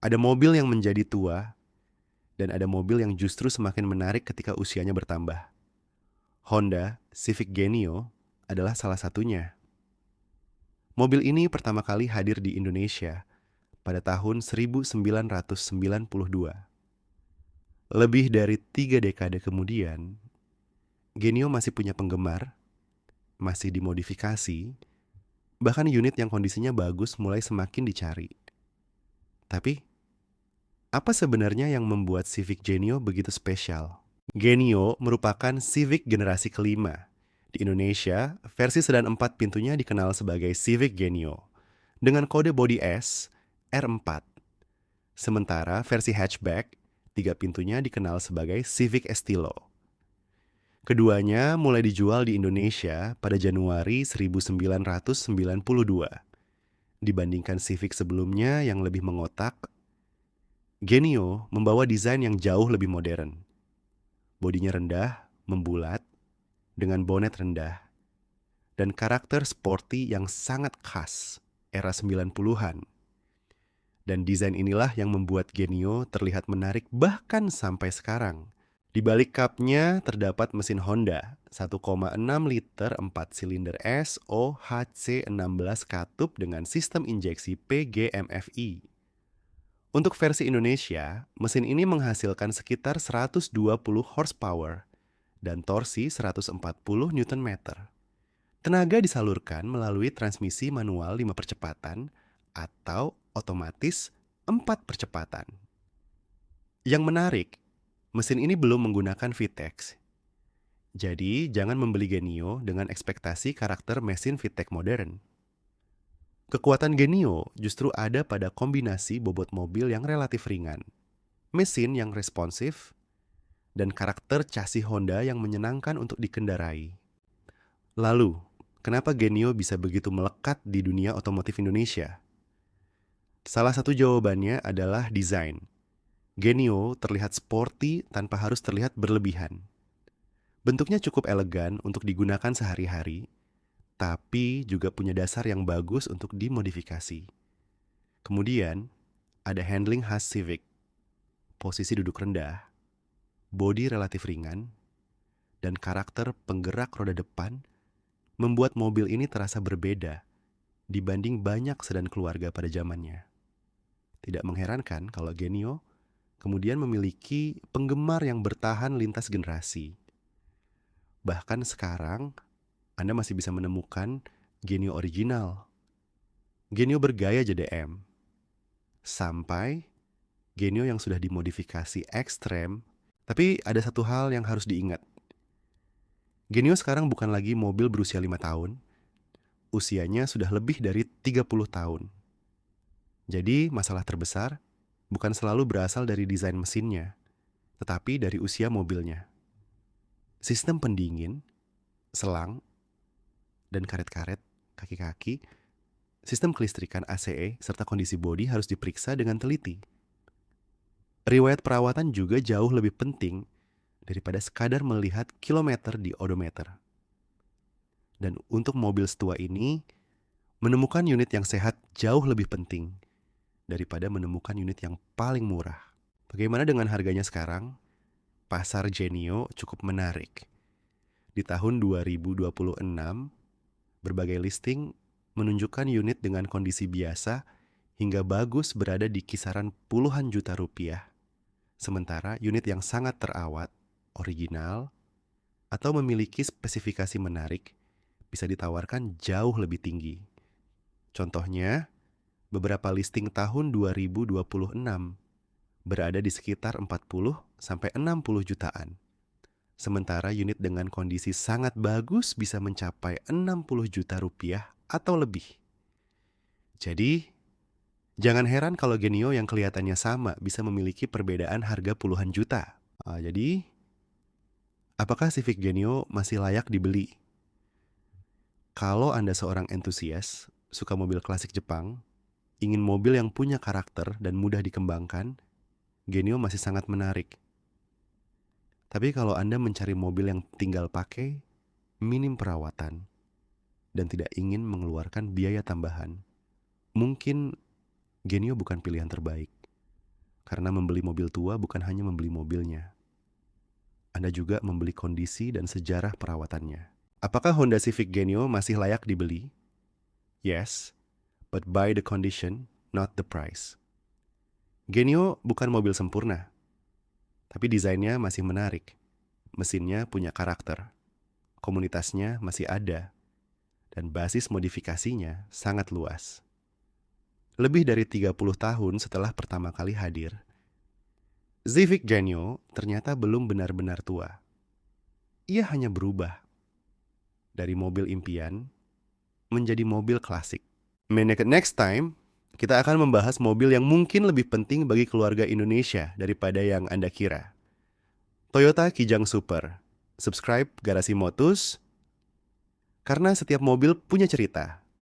Ada mobil yang menjadi tua, dan ada mobil yang justru semakin menarik ketika usianya bertambah. Honda Civic Genio adalah salah satunya. Mobil ini pertama kali hadir di Indonesia pada tahun 1992. Lebih dari 3 dekade kemudian, Genio masih punya penggemar, masih dimodifikasi, bahkan unit yang kondisinya bagus mulai semakin dicari. Tapi, apa sebenarnya yang membuat Civic Genio begitu spesial? Genio merupakan Civic generasi kelima. Di Indonesia, versi sedan 4 pintunya dikenal sebagai Civic Genio dengan kode bodi S R4. Sementara versi hatchback 3 pintunya dikenal sebagai Civic Estilo. Keduanya mulai dijual di Indonesia pada Januari 1992. Dibandingkan Civic sebelumnya yang lebih mengotak, Genio membawa desain yang jauh lebih modern. Bodinya rendah, membulat, dengan bonet rendah, dan karakter sporty yang sangat khas era 90-an. Dan desain inilah yang membuat Genio terlihat menarik bahkan sampai sekarang. Di balik kapnya terdapat mesin Honda 1,6 liter 4 silinder SOHC16 katup dengan sistem injeksi PGMFI. Untuk versi Indonesia, mesin ini menghasilkan sekitar 120 horsepower dan torsi 140 Nm. Tenaga disalurkan melalui transmisi manual 5 percepatan atau otomatis 4 percepatan. Yang menarik, mesin ini belum menggunakan VTEC. Jadi, jangan membeli Genio dengan ekspektasi karakter mesin VTEC modern. Kekuatan Genio justru ada pada kombinasi bobot mobil yang relatif ringan, mesin yang responsif, dan karakter chassis Honda yang menyenangkan untuk dikendarai. Lalu, kenapa Genio bisa begitu melekat di dunia otomotif Indonesia? Salah satu jawabannya adalah desain. Genio terlihat sporty tanpa harus terlihat berlebihan. Bentuknya cukup elegan untuk digunakan sehari-hari, tapi juga punya dasar yang bagus untuk dimodifikasi. Kemudian, ada handling khas Civic, posisi duduk rendah, bodi relatif ringan, dan karakter penggerak roda depan membuat mobil ini terasa berbeda dibanding banyak sedan keluarga pada zamannya. Tidak mengherankan kalau Genio kemudian memiliki penggemar yang bertahan lintas generasi. Bahkan sekarang, Anda masih bisa menemukan Genio original, Genio bergaya JDM, sampai Genio yang sudah dimodifikasi ekstrem. Tapi ada satu hal yang harus diingat. Genio sekarang bukan lagi mobil berusia 5 tahun, usianya sudah lebih dari 30 tahun. Jadi masalah terbesar bukan selalu berasal dari desain mesinnya, tetapi dari usia mobilnya. Sistem pendingin, selang, dan karet-karet, kaki-kaki, sistem kelistrikan ACE, serta kondisi bodi harus diperiksa dengan teliti. Riwayat perawatan juga jauh lebih penting daripada sekadar melihat kilometer di odometer. Dan untuk mobil setua ini, menemukan unit yang sehat jauh lebih penting daripada menemukan unit yang paling murah. Bagaimana dengan harganya sekarang? Pasar Genio cukup menarik. Di tahun 2026, berbagai listing menunjukkan unit dengan kondisi biasa hingga bagus berada di kisaran puluhan juta rupiah. Sementara unit yang sangat terawat, original, atau memiliki spesifikasi menarik bisa ditawarkan jauh lebih tinggi. Contohnya, beberapa listing tahun 2026 berada di sekitar 40 sampai 60 jutaan. Sementara unit dengan kondisi sangat bagus bisa mencapai 60 juta rupiah atau lebih. Jadi, jangan heran kalau Genio yang kelihatannya sama bisa memiliki perbedaan harga puluhan juta. Jadi, apakah Civic Genio masih layak dibeli? Kalau Anda seorang entusias, suka mobil klasik Jepang, ingin mobil yang punya karakter dan mudah dikembangkan, Genio masih sangat menarik. Tapi kalau Anda mencari mobil yang tinggal pakai, minim perawatan, dan tidak ingin mengeluarkan biaya tambahan, mungkin Genio bukan pilihan terbaik. Karena membeli mobil tua bukan hanya membeli mobilnya. Anda juga membeli kondisi dan sejarah perawatannya. Apakah Honda Civic Genio masih layak dibeli? Yes, but buy the condition, not the price. Genio bukan mobil sempurna, tapi desainnya masih menarik. Mesinnya punya karakter. Komunitasnya masih ada. Dan basis modifikasinya sangat luas. Lebih dari 30 tahun setelah pertama kali hadir, Civic Genio ternyata belum benar-benar tua. Ia hanya berubah dari mobil impian menjadi mobil klasik. Next time, kita akan membahas mobil yang mungkin lebih penting bagi keluarga Indonesia daripada yang Anda kira. Toyota Kijang Super. Subscribe Garasi Motus, karena setiap mobil punya cerita.